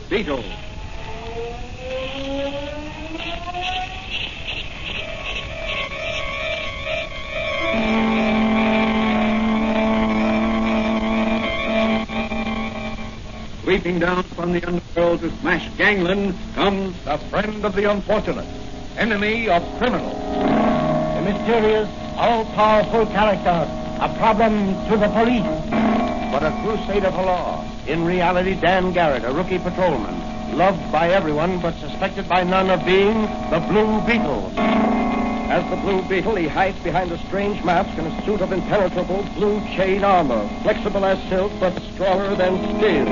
Beetle. Sweeping down from the underworld to smash gangland comes The friend of the unfortunate, enemy of criminals. The mysterious, all-powerful character, a problem to the police. But a crusader for law. In reality, Dan Garrett, a rookie patrolman, loved by everyone but suspected by none of being the Blue Beetle. As the Blue Beetle, he hides behind a strange mask in a suit of impenetrable blue chain armor, flexible as silk but stronger than steel.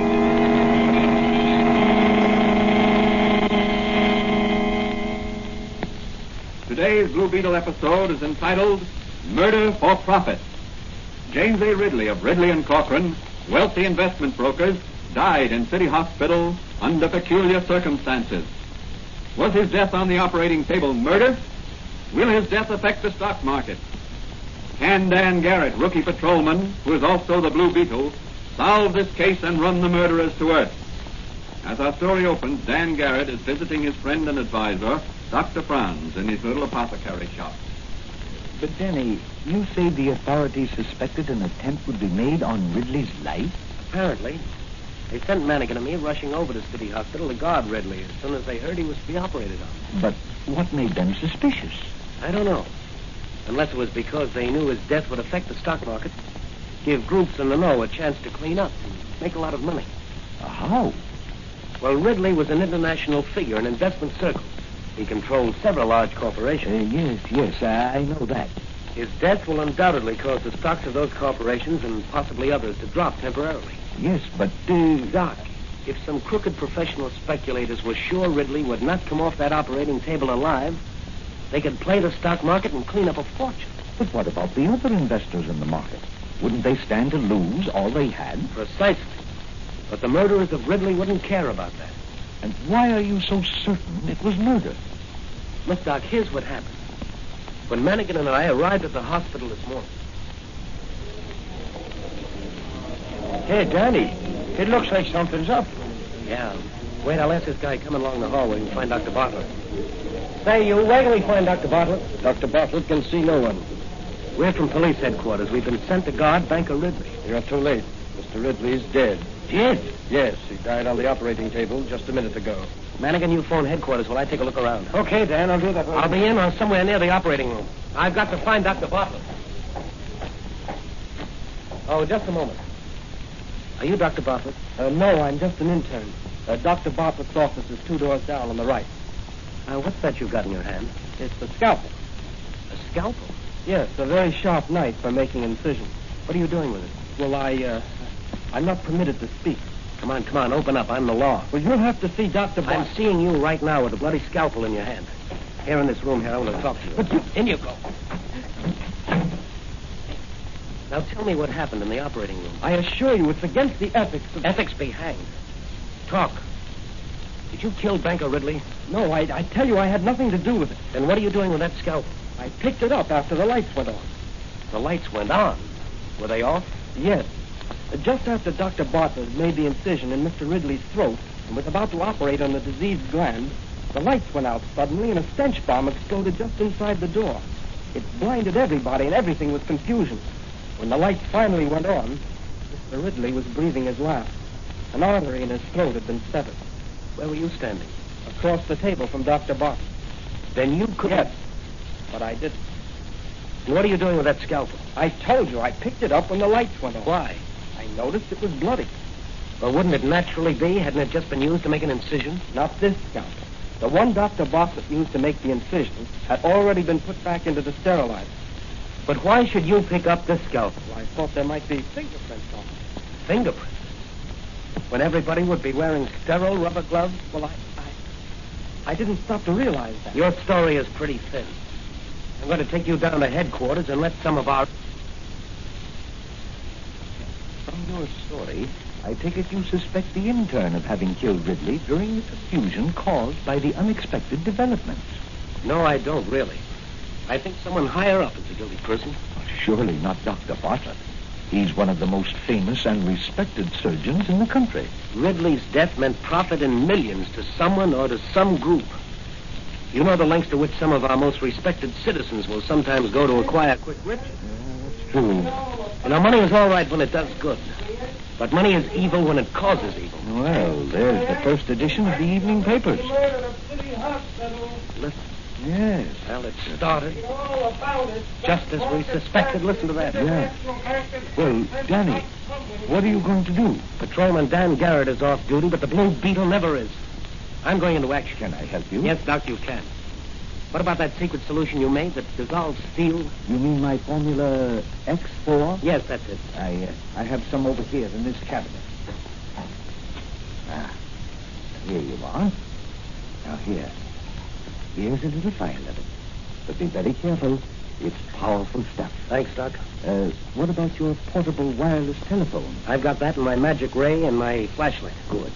Today's Blue Beetle episode is entitled Murder for Profit. James A. Ridley of Ridley and Corcoran, wealthy investment brokers, died in City Hospital under peculiar circumstances. Was his death on the operating table murder? Will his death affect the stock market? Can Dan Garrett, rookie patrolman, who is also the Blue Beetle, solve this case and run the murderers to earth? As our story opens, Dan Garrett is visiting his friend and advisor, Dr. Franz, in his little apothecary shop. But, Danny, you say the authorities suspected an attempt would be made on Ridley's life? Apparently. They sent Mannigan and me rushing over to City Hospital to guard Ridley as soon as they heard he was to be operated on. But what made them suspicious? I don't know. Unless it was because they knew his death would affect the stock market, give groups in the know a chance to clean up and make a lot of money. How? Well, Ridley was an international figure in investment circles. He controlled several large corporations. Yes, I know that. His death will undoubtedly cause the stocks of those corporations and possibly others to drop temporarily. Yes, but, Doc, if some crooked professional speculators were sure Ridley would not come off that operating table alive, they could play the stock market and clean up a fortune. But what about the other investors in the market? Wouldn't they stand to lose all they had? Precisely. But the murderers of Ridley wouldn't care about that. And why are you so certain it was murder? Look, Doc, here's what happened. When Mannigan and I arrived at the hospital this morning. Hey, Danny, it looks like something's up. Yeah. Wait, I'll ask this guy coming along the hallway and find Dr. Bartlett. Say, you, where can we find Dr. Bartlett? Dr. Bartlett can see no one. We're from police headquarters. We've been sent to guard Banker Ridley. You're too late. Mr. Ridley is dead. Dead? Yes, he died on the operating table just a minute ago. Mannigan, you phone headquarters while I take a look around. Okay, Dan, I'll do that. I'll be in or somewhere near the operating room. I've got to find Dr. Bartlett. Oh, just a moment. Are you Dr. Bartlett? No, I'm just an intern. Dr. Bartlett's office is 2 doors down on the right. What's that you've got in your hand? It's a scalpel. A scalpel? Yes, a very sharp knife for making incisions. What are you doing with it? Well, I'm not permitted to speak. Come on, open up. I'm the law. Well, you'll have to see Dr. Bartlett. I'm seeing you right now with a bloody scalpel in your hand. Here in this room here, I want to talk to you. But in you go. Now tell me what happened in the operating room. I assure you, it's against the ethics of... Ethics be hanged. Talk. Did you kill Banker Ridley? No, I tell you, I had nothing to do with it. Then what are you doing with that scalpel? I picked it up after the lights went on. The lights went on? Were they off? Yes. Just after Dr. Bartlett made the incision in Mr. Ridley's throat and was about to operate on the diseased gland, the lights went out suddenly and a stench bomb exploded just inside the door. It blinded everybody and everything was confusion. When the lights finally went on, Mr. Ridley was breathing his last. An artery in his throat had been severed. Where were you standing? Across the table from Dr. Bartlett. Then you could... Yes, but I didn't. And what are you doing with that scalpel? I told you, I picked it up when the lights went on. Why? I noticed it was bloody. Well, wouldn't it naturally be, hadn't it just been used to make an incision? Not this scalpel. The one Dr. Bartlett used to make the incision had already been put back into the sterilizer. But why should you pick up this scalpel? Well, I thought there might be fingerprints on it. Fingerprints? When everybody would be wearing sterile rubber gloves? Well, I didn't stop to realize that. Your story is pretty thin. I'm going to take you down to headquarters and let some of our... From your story, I take it you suspect the intern of having killed Ridley during the confusion caused by the unexpected developments. No, I don't, really. I think someone higher up is the guilty person. Well, surely not Dr. Bartlett. He's one of the most famous and respected surgeons in the country. Ridley's death meant profit in millions to someone or to some group. You know the lengths to which some of our most respected citizens will sometimes go to acquire quick riches. That's true. You know, money is all right when it does good. But money is evil when it causes evil. Well, there's the first edition of the evening papers. Listen. Yes. Well, it started just as we suspected. Listen to that. Yeah. Well, Danny, what are you going to do? Patrolman Dan Garrett is off duty, but the Blue Beetle never is. I'm going into action. Can I help you? Yes, Doc, you can. What about that secret solution you made that dissolves steel? You mean my formula X4? Yes, that's it. I have some over here in this cabinet. Ah, here you are. Now here. Here's a little file of it. But be very careful. It's powerful stuff. Thanks, Doc. What about your portable wireless telephone? I've got that in my magic ray and my flashlight. Good.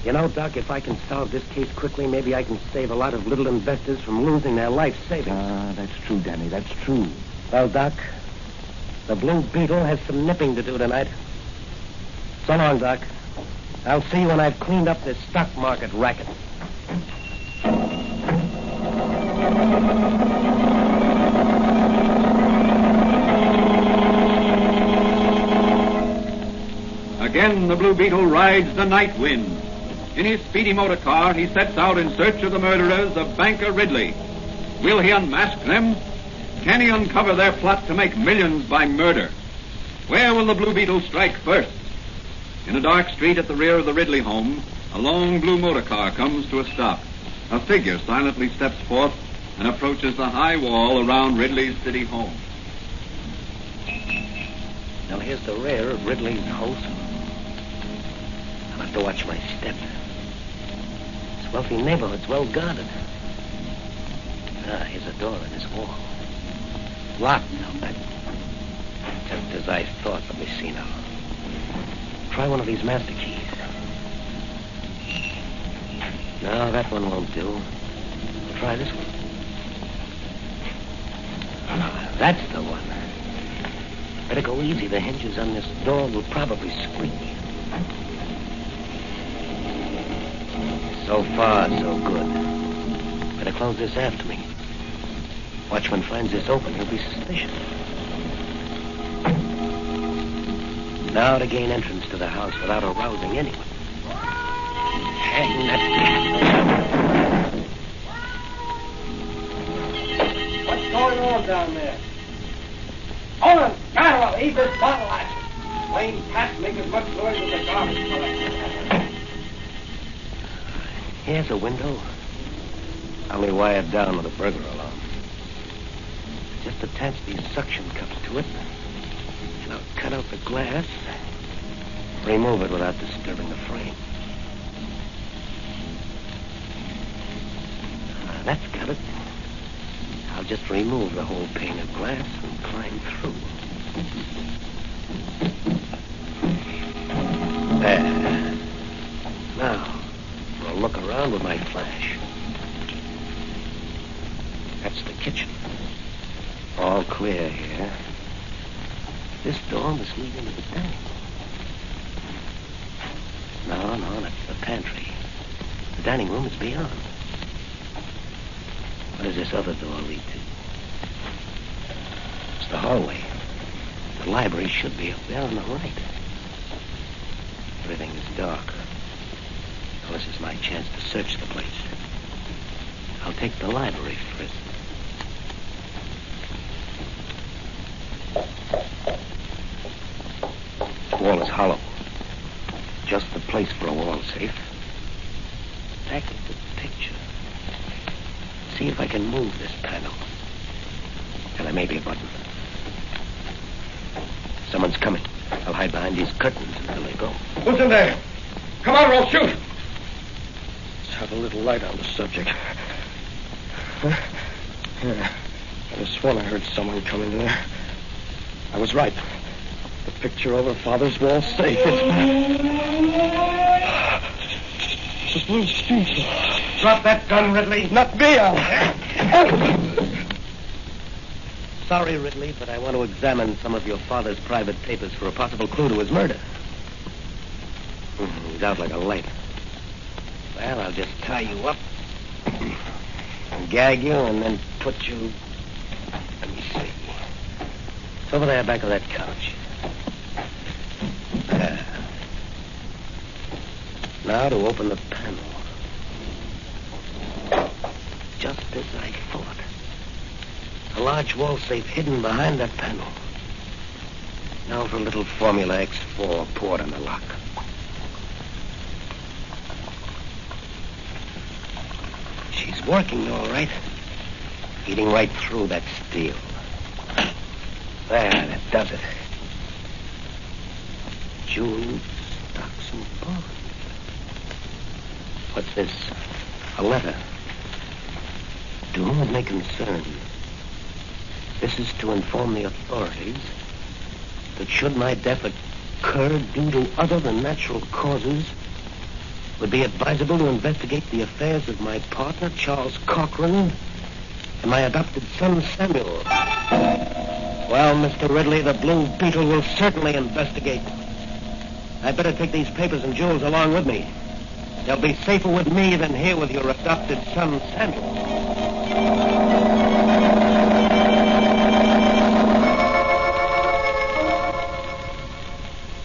You know, Doc, if I can solve this case quickly, maybe I can save a lot of little investors from losing their life savings. Ah, that's true, Danny. That's true. Well, Doc, the Blue Beetle has some nipping to do tonight. So long, Doc. I'll see you when I've cleaned up this stock market racket. Again, the Blue Beetle rides the night wind. In his speedy motor car, he sets out in search of the murderers of Banker Ridley. Will he unmask them? Can he uncover their plot to make millions by murder? Where will the Blue Beetle strike first? In a dark street at the rear of the Ridley home, a long blue motor car comes to a stop. A figure silently steps forth and approaches the high wall around Ridley's city home. Now, here's the rear of Ridley's house. I'll have to watch my step. This wealthy neighborhood's well guarded. Ah, here's a door in this wall. Locked, I'll bet. Just as I thought. Let me see now. Try one of these master keys. No, that one won't do. I'll try this one. Ah, that's the one. Better go easy. The hinges on this door will probably squeak. So far, so good. Better close this after me. Watchman finds this open, he'll be suspicious. Now to gain entrance to the house without arousing anyone. Hang that. What's going on down there? Hold on, Carol, leave this bottle at you. Plain cat make as much noise as a garbage collector. Here's a window. Only wired down with a burglar alarm. Just attach these suction cups to it, and I'll cut out the glass, remove it without disturbing the frame. That's got it. I'll just remove the whole pane of glass and climb through. There. Now, I'll look around with my flash. That's the kitchen. All clear here. This door must lead into the dining room. No, that's the pantry. The dining room is beyond. What does this other door lead to? It's the hallway. The library should be up there on the right. Everything is dark. Well, this is my chance to search the place. I'll take the library first. The wall is hollow. Just the place for a wall safe. Back at the picture. See if I can move this panel. And there may be a button. Someone's coming. I'll hide behind these curtains until they go. Who's in there? Come on or I'll shoot. Let's have a little light on the subject. Huh? Yeah. I just sworn I heard someone come in there. I was right. The picture over Father's wall safe. It's the Blue Beetle. Drop that gun, Ridley. Not me, sorry, Ridley, but I want to examine some of your father's private papers for a possible clue to his murder. He's out like a light. Well, I'll just tie you up and gag you and then put you... Let me see. It's over there back of that couch. There. Now to open the panel. Just as I thought. A large wall safe hidden behind that panel. Now for a little Formula X4 poured on the lock. She's working all right. Eating right through that steel. There, that does it. June stocks and bonds. What's this? A letter. To whom it may concern. This is to inform the authorities that should my death occur due to other than natural causes, it would be advisable to investigate the affairs of my partner, Charles Cochran, and my adopted son, Samuel. Well, Mr. Ridley, the Blue Beetle will certainly investigate. I'd better take these papers and jewels along with me. They'll be safer with me than here with your adopted son, Samuel.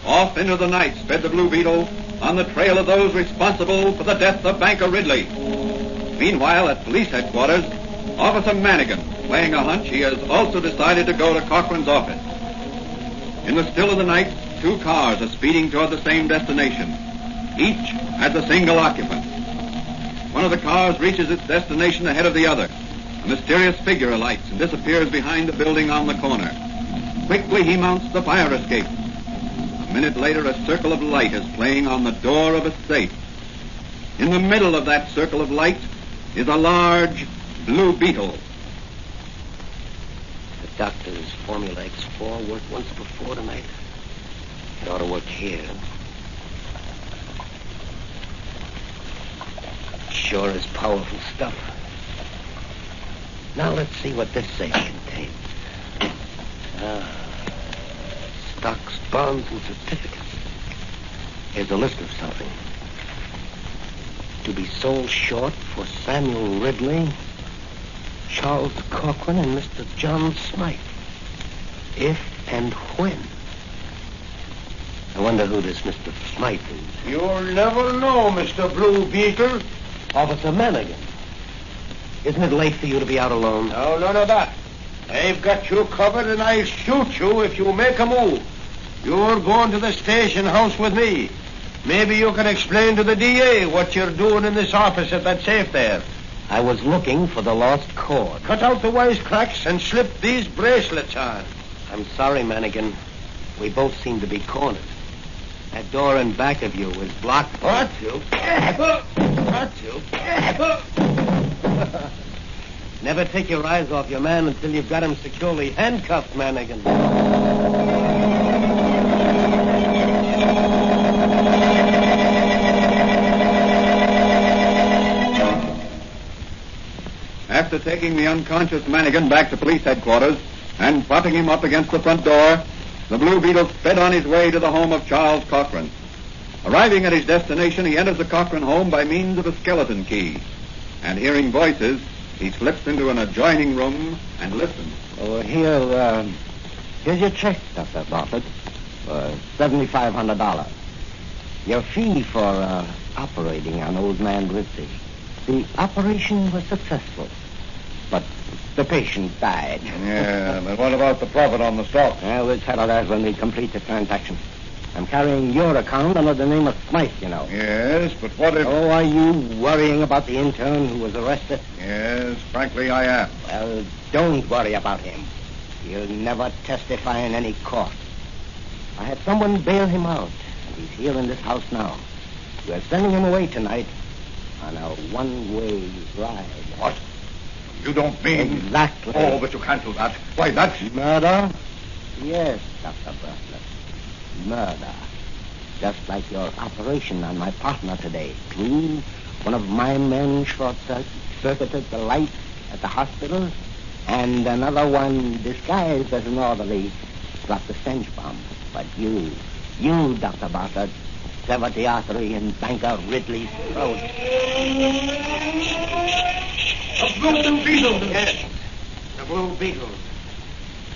Off into the night sped the Blue Beetle on the trail of those responsible for the death of banker Ridley. Meanwhile, at police headquarters, Officer Manigan, playing a hunch, he has also decided to go to Cochran's office. In the still of the night, two cars are speeding toward the same destination. Each has a single occupant. One of the cars reaches its destination ahead of the other. A mysterious figure alights and disappears behind the building on the corner. Quickly, he mounts the fire escape. A minute later, a circle of light is playing on the door of a safe. In the middle of that circle of light is a large Blue Beetle. The doctor's Formula X4 worked once before tonight. It ought to work here. Sure is powerful stuff. Now let's see what this safe contains. Stocks, bonds, and certificates. Here's a list of something. To be sold short for Samuel Ridley, Charles Cochran, and Mr. John Smythe. If and when. I wonder who this Mr. Smythe is. You'll never know, Mr. Blue Beetle. Officer Manigan. Isn't it late for you to be out alone? No, none of that. I've got you covered, and I'll shoot you if you make a move. You're going to the station house with me. Maybe you can explain to the DA what you're doing in this office at that safe there. I was looking for the lost cord. Cut out the wisecracks and slip these bracelets on. I'm sorry, Manigan. We both seem to be cornered. That door in back of you is blocked. What? You? What? You? Never take your eyes off your man until you've got him securely handcuffed, Manigan. After taking the unconscious Manigan back to police headquarters and propping him up against the front door, the Blue Beetle sped on his way to the home of Charles Cochran. Arriving at his destination, he enters the Cochran home by means of a skeleton key. And hearing voices, he slips into an adjoining room and listens. Oh, here's your check, Dr. Bartlett, for $7,500. Your fee for operating on old man Ridley. The operation was successful, but the patient died. Yeah, but what about the profit on the stock? Well, we'll settle that when we complete the transaction. I'm carrying your account under the name of Smythe, you know. Yes, but what if... Oh, are you worrying about the intern who was arrested? Yes, frankly, I am. Well, don't worry about him. He'll never testify in any court. I had someone bail him out, and he's here in this house now. We're sending him away tonight on a one-way ride. What? You don't mean... Exactly. Oh, but you can't do that. Why, that's... Murder? Yes, Dr. Bartlett. Murder. Just like your operation on my partner today. True, one of my men short-circuited the light at the hospital, And another one disguised as an orderly dropped a stench bomb. But you, Dr. Bartlett, severed the artery in banker Ridley's throat. The Blue Beetle. Yes, the Blue Beetle.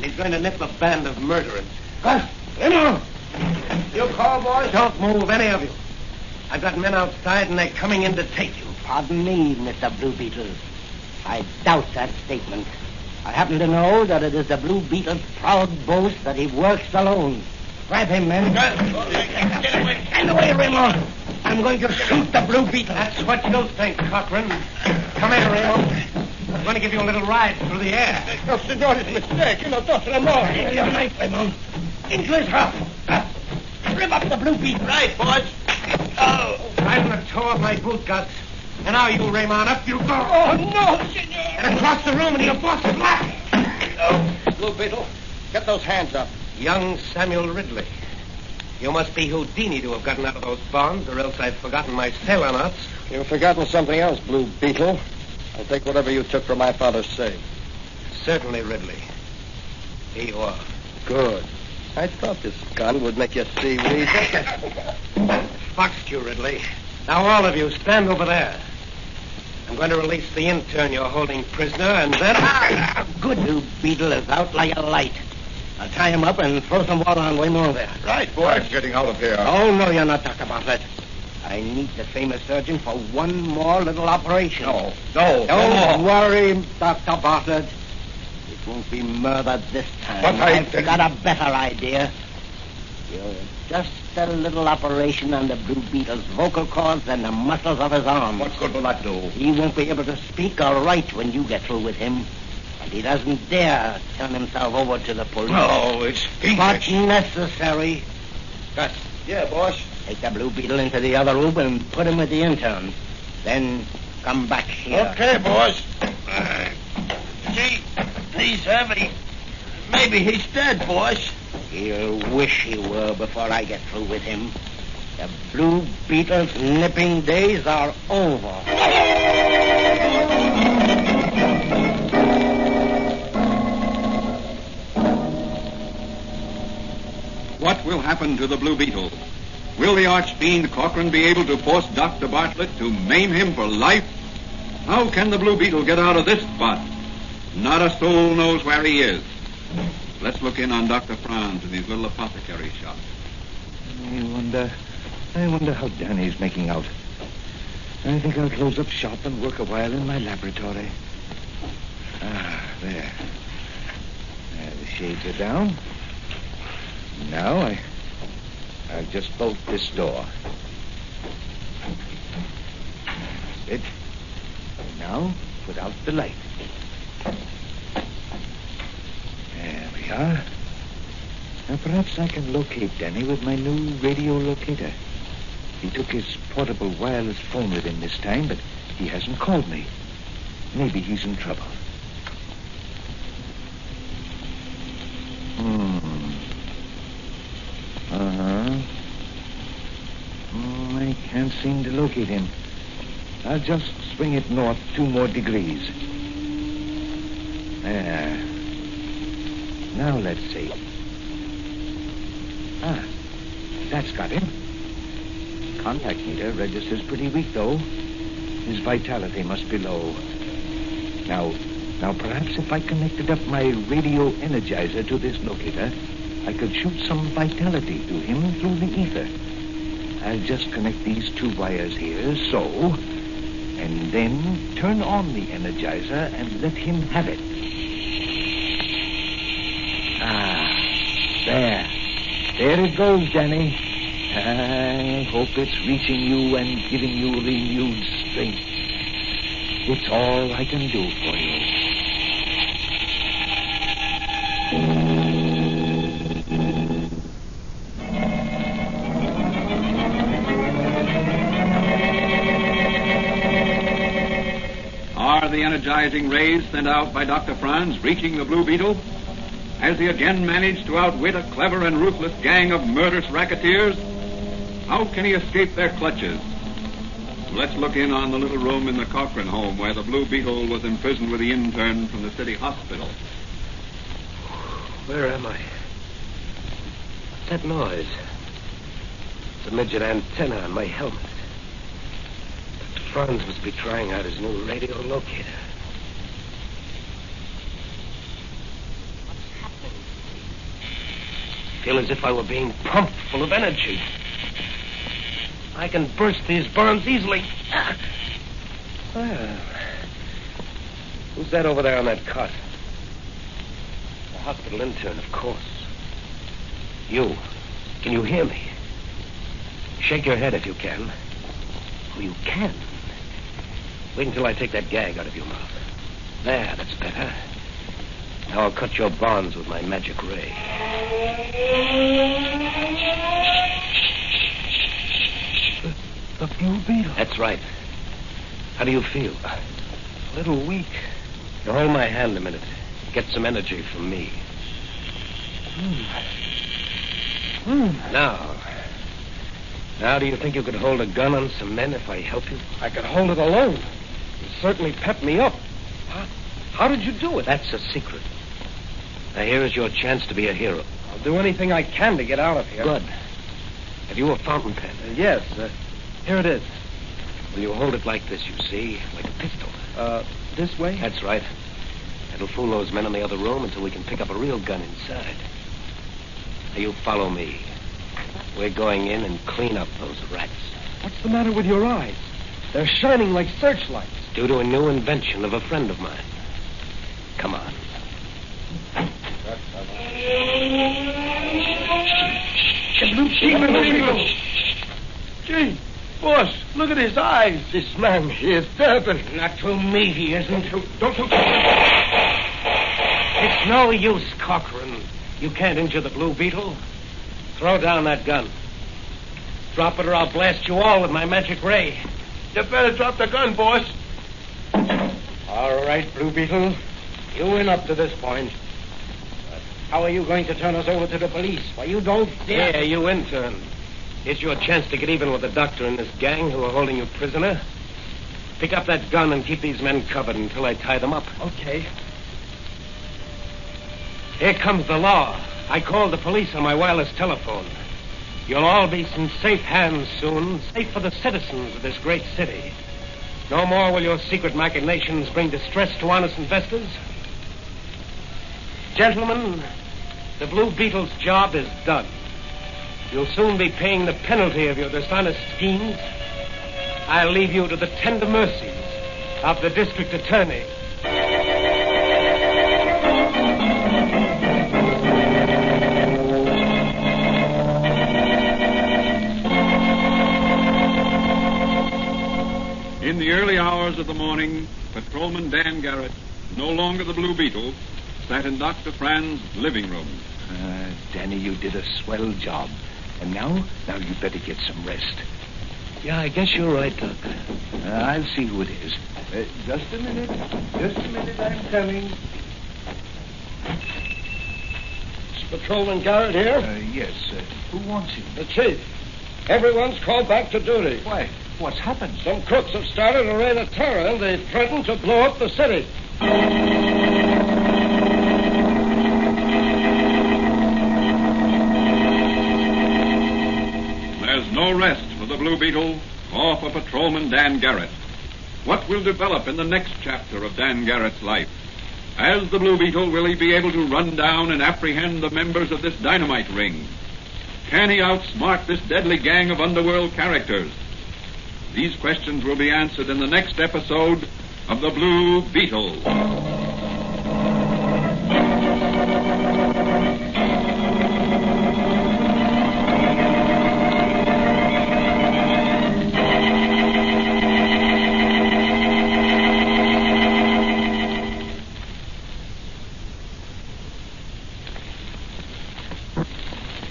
He's going to nip a band of murderers. Gus, Remo! You call, boys? Don't move, any of you. I've got men outside, and they're coming in to take you. Pardon me, Mr. Blue Beetle. I doubt that statement. I happen to know that it is the Blue Beetle's proud boast that he works alone. Grab him, men. Get away, Remo. I'm going to shoot the Blue Beetle. That's what you think, Cochran. Come here, Remo. I'm going to give you a little ride through the air. No, senor, it's a mistake. You know, don't Ramon. Your knife, Remo. Into his heart. Rip up the Blue Beetle. Right, boys. Oh. Right on the toe of my boot, Gus. And now you, Raymond, up you go. Oh, no, senor. And across the room into your boss's lap. Blue Beetle, get those hands up. Young Samuel Ridley. You must be Houdini to have gotten out of those bonds, or else I've forgotten my sailor knots. You've forgotten something else, Blue Beetle. I'll take whatever you took from my father's safe. Certainly, Ridley. Here you are. Good. I thought this gun would make you seaweed. Foxed you, Ridley. Now, all of you, stand over there. I'm going to release the intern you're holding prisoner, and then... Good. Blue Beetle is out like a light. I'll tie him up and throw some water on Waymore there. Right, boys. I'm getting out of here. Oh, no, you're not, Dr. Bartlett. I need the famous surgeon for one more little operation. No. Don't worry, Dr. Bartlett. It won't be murder this time. But I've got a better idea. You're just a little operation on the Blue Beetle's vocal cords and the muscles of his arms. What good will that do? He won't be able to speak or write when you get through with him. And he doesn't dare turn himself over to the police. No, it's But fiendish. necessary. Gus. Yeah, boss. Take the Blue Beetle into the other room and put him with the intern. Then come back here. Okay, boss. Gee, he's heavy. Maybe he's dead, boss. He'll wish he were before I get through with him. The Blue Beetle's nipping days are over. What will happen to the Blue Beetle? Will the archfiend Corcoran be able to force Dr. Bartlett to maim him for life? How can the Blue Beetle get out of this spot? Not a soul knows where he is. Let's look in on Dr. Franz in his little apothecary shop. I wonder how Danny's making out. I think I'll close up shop and work a while in my laboratory. There. The shades are down. Now I'll just bolt this door. That's it. And now put out the light. There we are. Now perhaps I can locate Danny with my new radio locator. He took his portable wireless phone with him this time, but he hasn't called me. Maybe he's in trouble. I can't seem to locate him. I'll just swing it north 2 more degrees. There. Now let's see. That's got him. Contact meter registers pretty weak, though. His vitality must be low. Now perhaps if I connected up my radio energizer to this locator, I could shoot some vitality to him through the ether. I'll just connect these 2 wires here, so, and then turn on the energizer and let him have it. There it goes, Danny. I hope it's reaching you and giving you renewed strength. It's all I can do for you. Are the energizing rays sent out by Dr. Franz reaching the Blue Beetle? Has he again managed to outwit a clever and ruthless gang of murderous racketeers? How can he escape their clutches? Let's look in on the little room in the Cochran home where the Blue Beetle was imprisoned with the intern from the city hospital. Where am I? What's that noise? It's a midget antenna on my helmet. Dr. Franz must be trying out his new radio locator. What's happening? I feel as if I were being pumped full of energy. I can burst these burns easily. Well, who's that over there on that cot? The hospital intern, of course. You. Can you hear me? Shake your head if you can. Oh, you can. Wait until I take that gag out of your mouth. There, that's better. Now I'll cut your bonds with my magic ray. The Blue Beetle. That's right. How do you feel? A little weak. You hold my hand a minute. Get some energy from me. Now do you think you could hold a gun on some men if I help you? I could hold it alone. You certainly pepped me up. How did you do it? That's a secret. Now here is your chance to be a hero. I'll do anything I can to get out of here. Good. Have you a fountain pen? Yes. Here it is. Well, you hold it like this, you see, like a pistol. This way? That's right. It'll fool those men in the other room until we can pick up a real gun inside. Now, you follow me. We're going in and clean up those rats. What's the matter with your eyes? They're shining like searchlights. Due to a new invention of a friend of mine. Come on. The Blue Beetle. Gee, boss, look at his eyes. This man, he is terrible. Not to me, he isn't. Don't you... It's no use, Cochran. You can't injure the Blue Beetle. Throw down that gun. Drop it or I'll blast you all with my magic ray. You better drop the gun, boss. All right, Blue Beetle. You win up to this point. But how are you going to turn us over to the police? Why, you don't dare... Yeah, you intern. Here's your chance to get even with the doctor and this gang who are holding you prisoner. Pick up that gun and keep these men covered until I tie them up. Okay. Here comes the law. I called the police on my wireless telephone. You'll all be in safe hands soon, safe for the citizens of this great city. No more will your secret machinations bring distress to honest investors. Gentlemen, the Blue Beetle's job is done. You'll soon be paying the penalty of your dishonest schemes. I'll leave you to the tender mercies of the district attorney. In the early hours of the morning, Patrolman Dan Garrett, no longer the Blue Beetle, sat in Dr. Fran's living room. Danny, you did a swell job. And now you better get some rest. Yeah, I guess you're right, Doc. I'll see who it is. Just a minute, I'm coming. Is Patrolman Garrett here? Yes. Who wants him? The chief. Everyone's called back to duty. Why? What's happened? Some crooks have started a reign of terror, and they threaten to blow up the city. There's no rest for the Blue Beetle or for Patrolman Dan Garrett. What will develop in the next chapter of Dan Garrett's life? As the Blue Beetle, will he be able to run down and apprehend the members of this dynamite ring? Can he outsmart this deadly gang of underworld characters? These questions will be answered in the next episode of The Blue Beetle.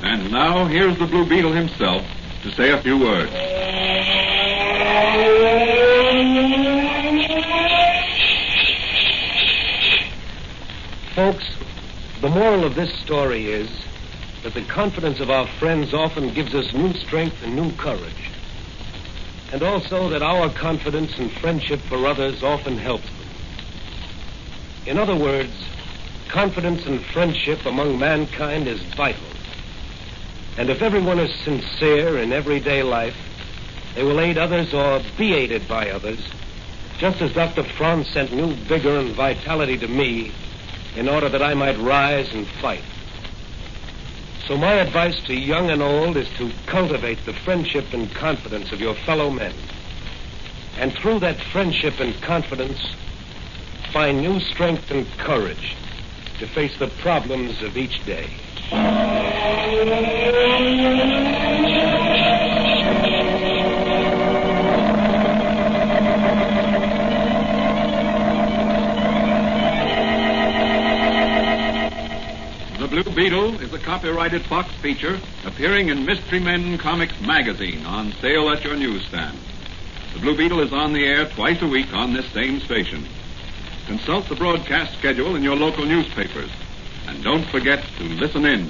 And now, here's the Blue Beetle himself to say a few words. Folks, the moral of this story is that the confidence of our friends often gives us new strength and new courage. and also that our confidence and friendship for others often helps them. In other words, confidence and friendship among mankind is vital. And if everyone is sincere in everyday life, they will aid others or be aided by others, just as Dr. Franz sent new vigor and vitality to me in order that I might rise and fight. So my advice to young and old is to cultivate the friendship and confidence of your fellow men. And through that friendship and confidence, find new strength and courage to face the problems of each day. The Blue Beetle is a copyrighted Fox feature appearing in Mystery Men Comics magazine on sale at your newsstand. The Blue Beetle is on the air twice a week on this same station. Consult the broadcast schedule in your local newspapers. And don't forget to listen in.